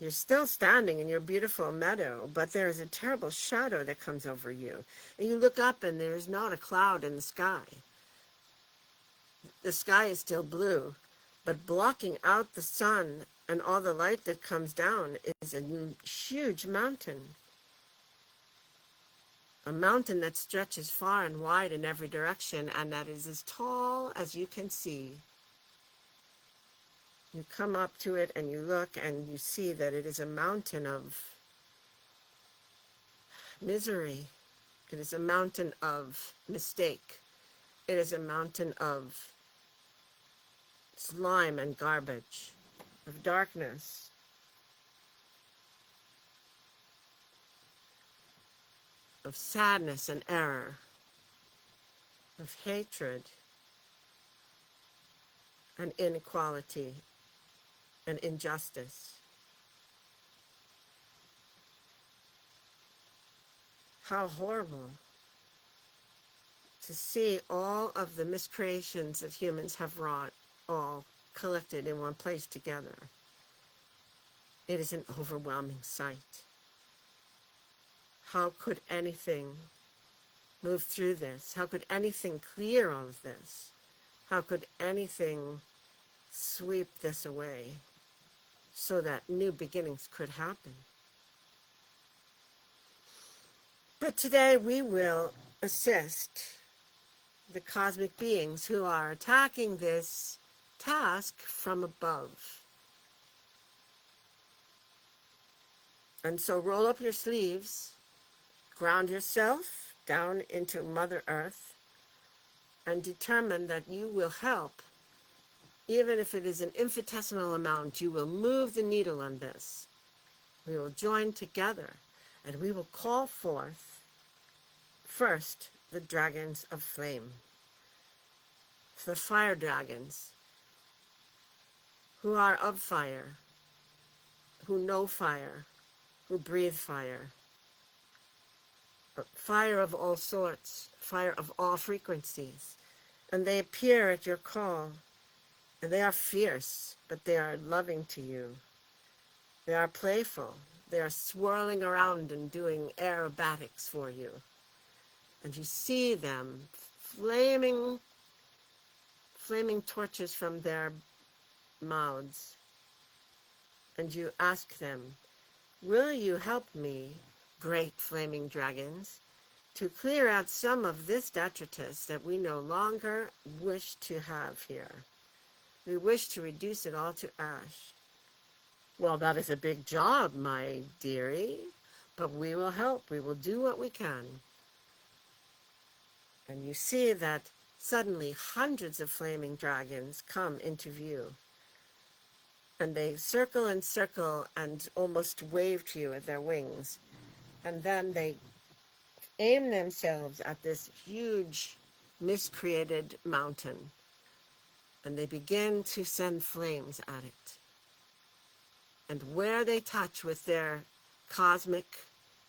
you're still standing in your beautiful meadow, but there is a terrible shadow that comes over you. And you look up and there is not a cloud in the sky. The sky is still blue, but blocking out the sun and all the light that comes down is a huge mountain. A mountain that stretches far and wide in every direction, and that is as tall as you can see. You come up to it and you look and you see that it is a mountain of misery. It is a mountain of mistake. It is a mountain of slime and garbage, of darkness. Of sadness and error, of hatred and inequality and injustice. How horrible to see all of the miscreations that humans have wrought, all collected in one place together. It is an overwhelming sight. How could anything move through this? How could anything clear all of this? How could anything sweep this away so that new beginnings could happen? But today we will assist the cosmic beings who are attacking this task from above. And so roll up your sleeves, ground yourself down into Mother Earth, and determine that you will help. Even if it is an infinitesimal amount, you will move the needle on this. We will join together, and we will call forth first the dragons of flame, the fire dragons, who are of fire, who know fire, who breathe fire. Fire of all sorts, fire of all frequencies. And they appear at your call, and they are fierce, but they are loving to you. They are playful. They are swirling around and doing aerobatics for you. And you see them flaming torches from their mouths. And you ask them, will you help me, great flaming dragons, to clear out some of this detritus that we no longer wish to have here? We wish to reduce it all to ash. Well, that is a big job, my dearie, but we will help. We will do what we can. And you see that suddenly hundreds of flaming dragons come into view. And they circle and circle and almost wave to you with their wings. And then they aim themselves at this huge, miscreated mountain. And they begin to send flames at it. And where they touch with their cosmic,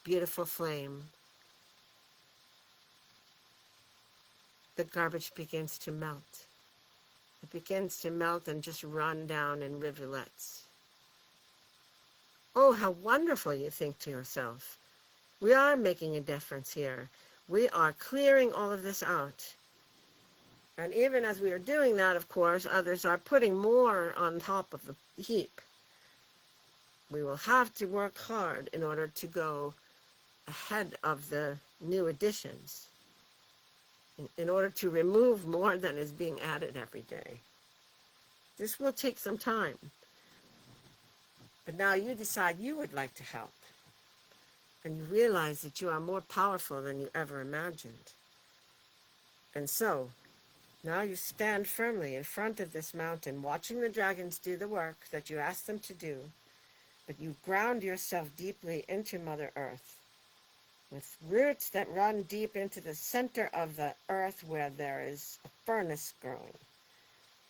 beautiful flame, the garbage begins to melt. It begins to melt and just run down in rivulets. Oh, how wonderful, you think to yourself. We are making a difference here. We are clearing all of this out. And even as we are doing that, of course, others are putting more on top of the heap. We will have to work hard in order to go ahead of the new additions, in order to remove more than is being added every day. This will take some time. But now you decide you would like to help. And you realize that you are more powerful than you ever imagined. And so, now you stand firmly in front of this mountain, watching the dragons do the work that you asked them to do, but you ground yourself deeply into Mother Earth, with roots that run deep into the center of the earth where there is a furnace growing.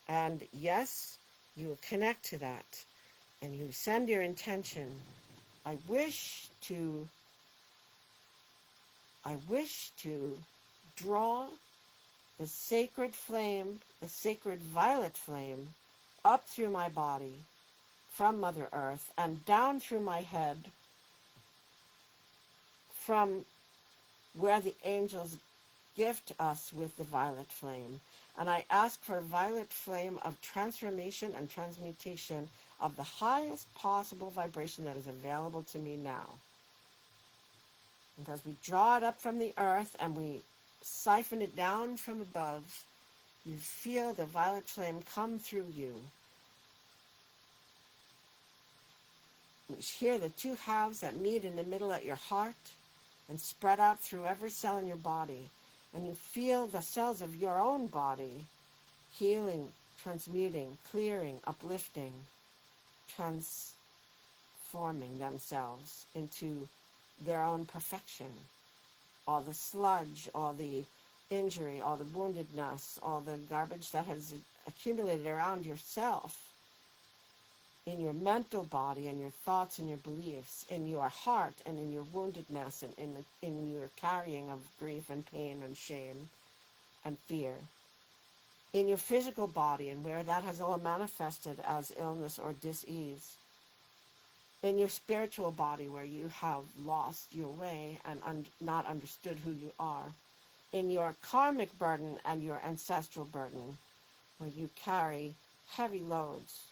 And yes, you will connect to that, and you send your intention. I wish to draw the sacred flame, the sacred violet flame, up through my body, from Mother Earth, and down through my head, from where the angels gift us with the violet flame. And I ask for a violet flame of transformation and transmutation of the highest possible vibration that is available to me now. And as we draw it up from the earth and we siphon it down from above, you feel the violet flame come through you. You hear the two halves that meet in the middle at your heart and spread out through every cell in your body. And you feel the cells of your own body healing, transmuting, clearing, uplifting, transforming themselves into their own perfection. All the sludge, all the injury, all the woundedness, all the garbage that has accumulated around yourself, in your mental body, in your thoughts and your beliefs, in your heart and in your woundedness and in your carrying of grief and pain and shame and fear, in your physical body and where that has all manifested as illness or dis-ease, in your spiritual body where you have lost your way and not understood who you are, in your karmic burden and your ancestral burden where you carry heavy loads.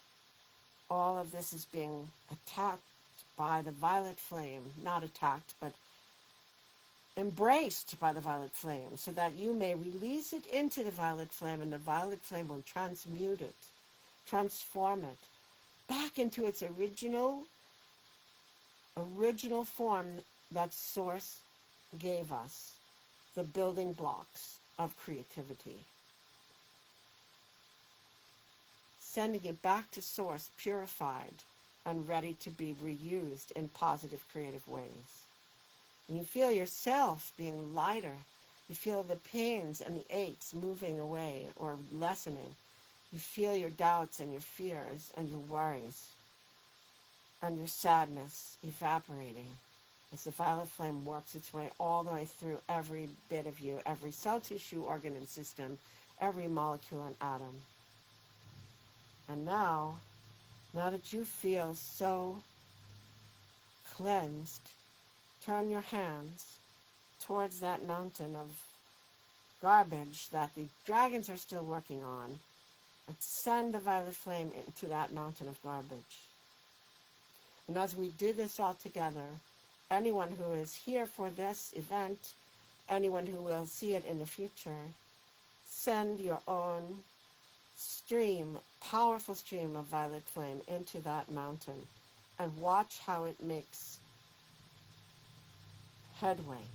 All of this is being attacked by the violet flame, not attacked, but embraced by the violet flame, so that you may release it into the violet flame, and the violet flame will transmute it, transform it back into its original form that Source gave us, the building blocks of creativity. Sending it back to Source, purified and ready to be reused in positive, creative ways. And you feel yourself being lighter. You feel the pains and the aches moving away or lessening. You feel your doubts and your fears and your worries and your sadness evaporating as the violet flame works its way all the way through every bit of you, every cell, tissue, organ, and system, every molecule and atom. And now that you feel so cleansed, turn your hands towards that mountain of garbage that the dragons are still working on, and send the violet flame into that mountain of garbage. And as we do this all together, anyone who is here for this event, anyone who will see it in the future, send your own stream, powerful stream of violet flame into that mountain and watch how it makes headway.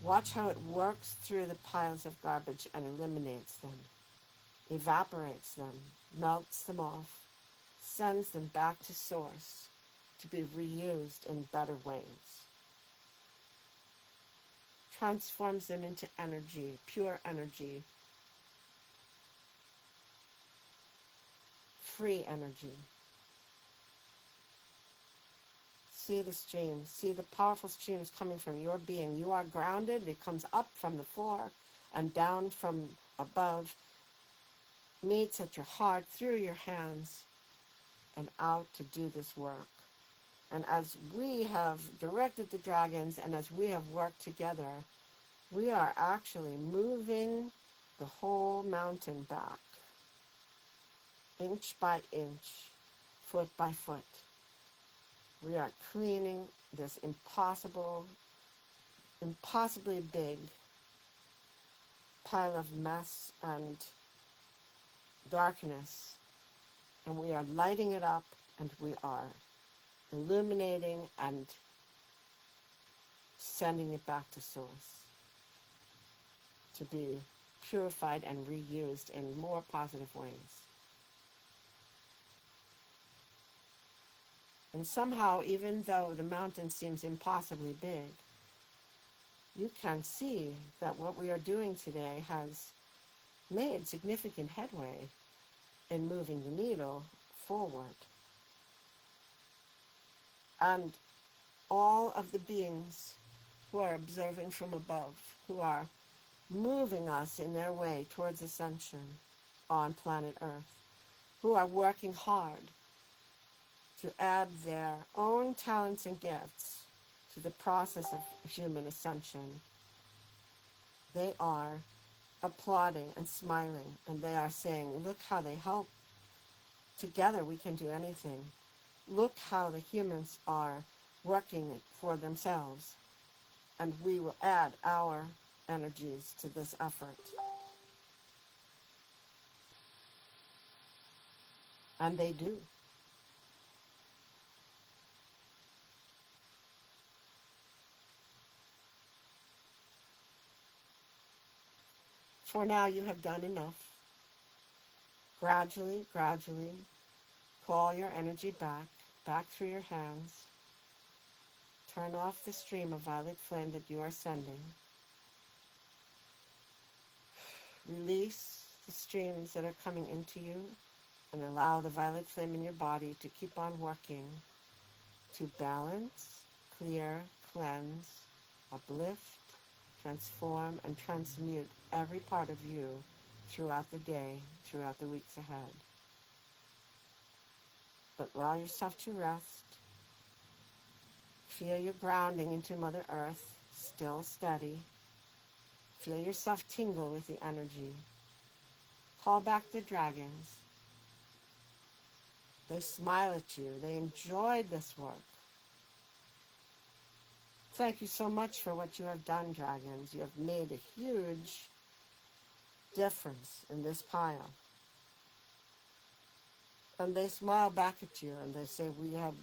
Watch how it works through the piles of garbage and eliminates them, evaporates them, melts them off, sends them back to source to be reused in better ways. Transforms them into energy, pure energy, free energy. See the stream. See the powerful streams coming from your being. You are grounded. It comes up from the floor and down from above, meets at your heart, through your hands, and out to do this work. And as we have directed the dragons and as we have worked together, we are actually moving the whole mountain back, inch by inch, foot by foot. We are cleaning this impossibly big pile of mess and darkness, and we are lighting it up, and we are illuminating and sending it back to source to be purified and reused in more positive ways. And somehow, even though the mountain seems impossibly big, you can see that what we are doing today has made significant headway in moving the needle forward. And all of the beings who are observing from above, who are moving us in their way towards ascension on planet Earth, who are working hard to add their own talents and gifts to the process of human ascension, they are applauding and smiling, and they are saying, look how they help. Together we can do anything. Look how the humans are working for themselves, and we will add our energies to this effort. And they do. For now, you have done enough. Gradually, call your energy back through your hands. Turn off the stream of violet flame that you are sending. Release the streams that are coming into you and allow the violet flame in your body to keep on working to balance, clear, cleanse, uplift, transform, and transmute every part of you throughout the day, throughout the weeks ahead. But allow yourself to rest. Feel your grounding into Mother Earth, still steady. Feel yourself tingle with the energy. Call back the dragons. They smile at you. They enjoyed this work. Thank you so much for what you have done, dragons. You have made a huge difference in this pile. And they smile back at you and they say, we have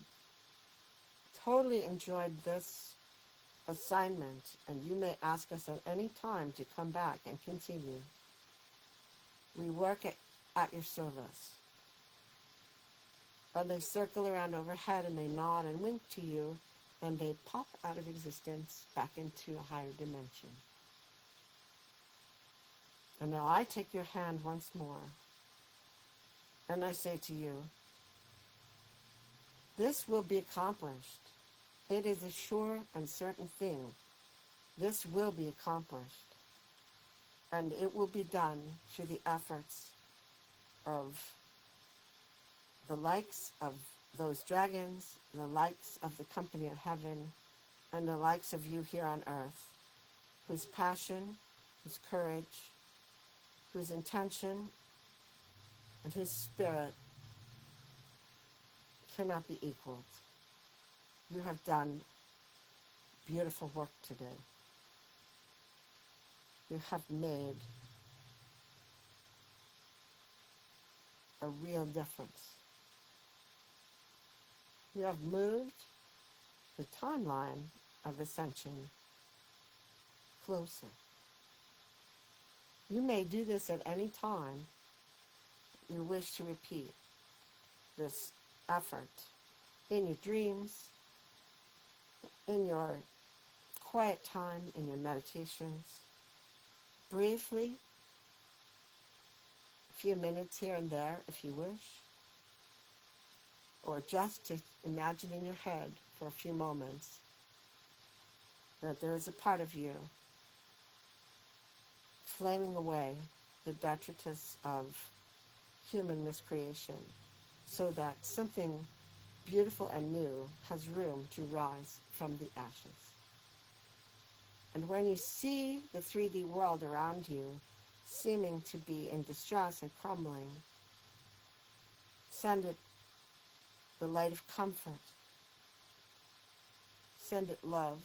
totally enjoyed this assignment, and you may ask us at any time to come back and continue. We work at your service. And they circle around overhead and they nod and wink to you, and they pop out of existence back into a higher dimension. And now I take your hand once more, and I say to you, this will be accomplished. It is a sure and certain thing. This will be accomplished. And it will be done through the efforts of the likes of those dragons, the likes of the company of heaven, and the likes of you here on earth, whose passion, whose courage, whose intention, and whose spirit cannot be equaled. You have done beautiful work today. You have made a real difference. You have moved the timeline of ascension closer. You may do this at any time you wish to repeat this effort in your dreams, in your quiet time, in your meditations, briefly, a few minutes here and there if you wish, or just to imagine in your head for a few moments that there is a part of you flaming away the detritus of human miscreation so that something beautiful and new has room to rise from the ashes. And when you see the 3D world around you seeming to be in distress and crumbling, send it the light of comfort. Send it love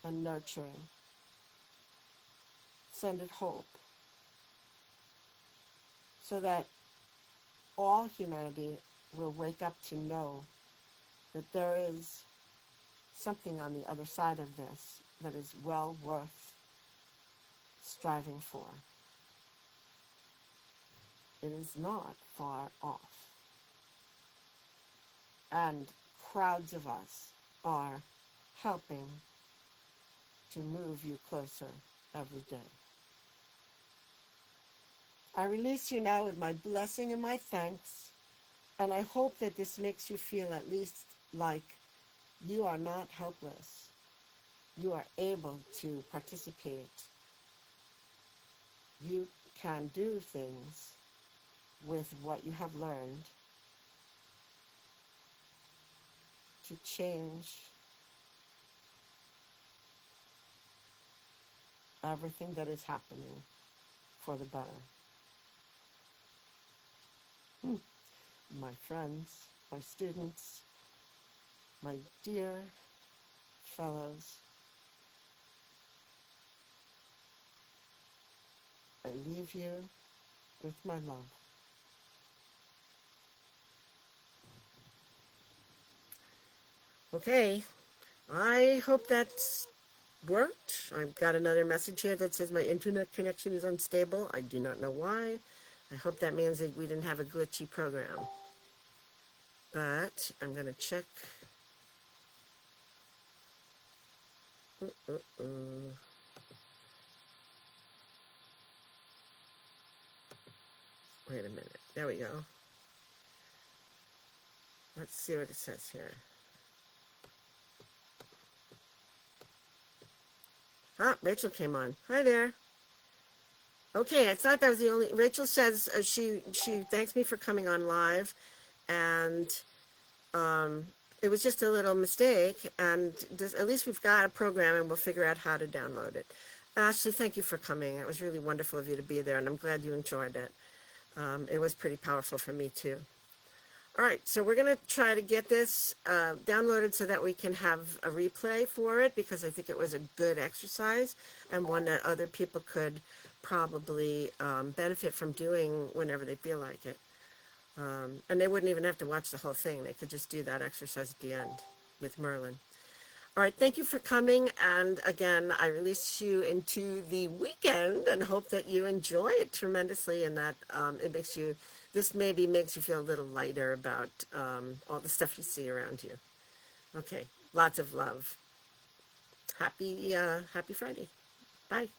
and nurturing. Send it hope. So that all humanity will wake up to know that there is something on the other side of this that is well worth striving for. It is not far off. And crowds of us are helping to move you closer every day. I release you now with my blessing and my thanks, and I hope that this makes you feel at least like you are not helpless. You are able to participate. You can do things with what you have learned to change everything that is happening for the better. My friends, my students, my dear fellows, I leave you with my love. Okay, I hope that's worked. I've got another message here that says my internet connection is unstable. I do not know why. I hope that means that we didn't have a glitchy program. But I'm going to check. Wait a minute. There we go. Let's see what it says here. Ah, Rachel came on. Hi there. Okay, I thought that was the only... Rachel says she thanks me for coming on live, and it was just a little mistake, and at least we've got a program, and we'll figure out how to download it. Ashley, thank you for coming. It was really wonderful of you to be there, and I'm glad you enjoyed it. It was pretty powerful for me, too. All right, so we're going to try to get this downloaded so that we can have a replay for it, because I think it was a good exercise and one that other people could probably benefit from doing whenever they feel like it. And they wouldn't even have to watch the whole thing. They could just do that exercise at the end with Merlin. All right, thank you for coming. And again, I release you into the weekend and hope that you enjoy it tremendously and that it makes you, this maybe makes you feel a little lighter about all the stuff you see around you. Okay, lots of love. Happy Friday. Bye.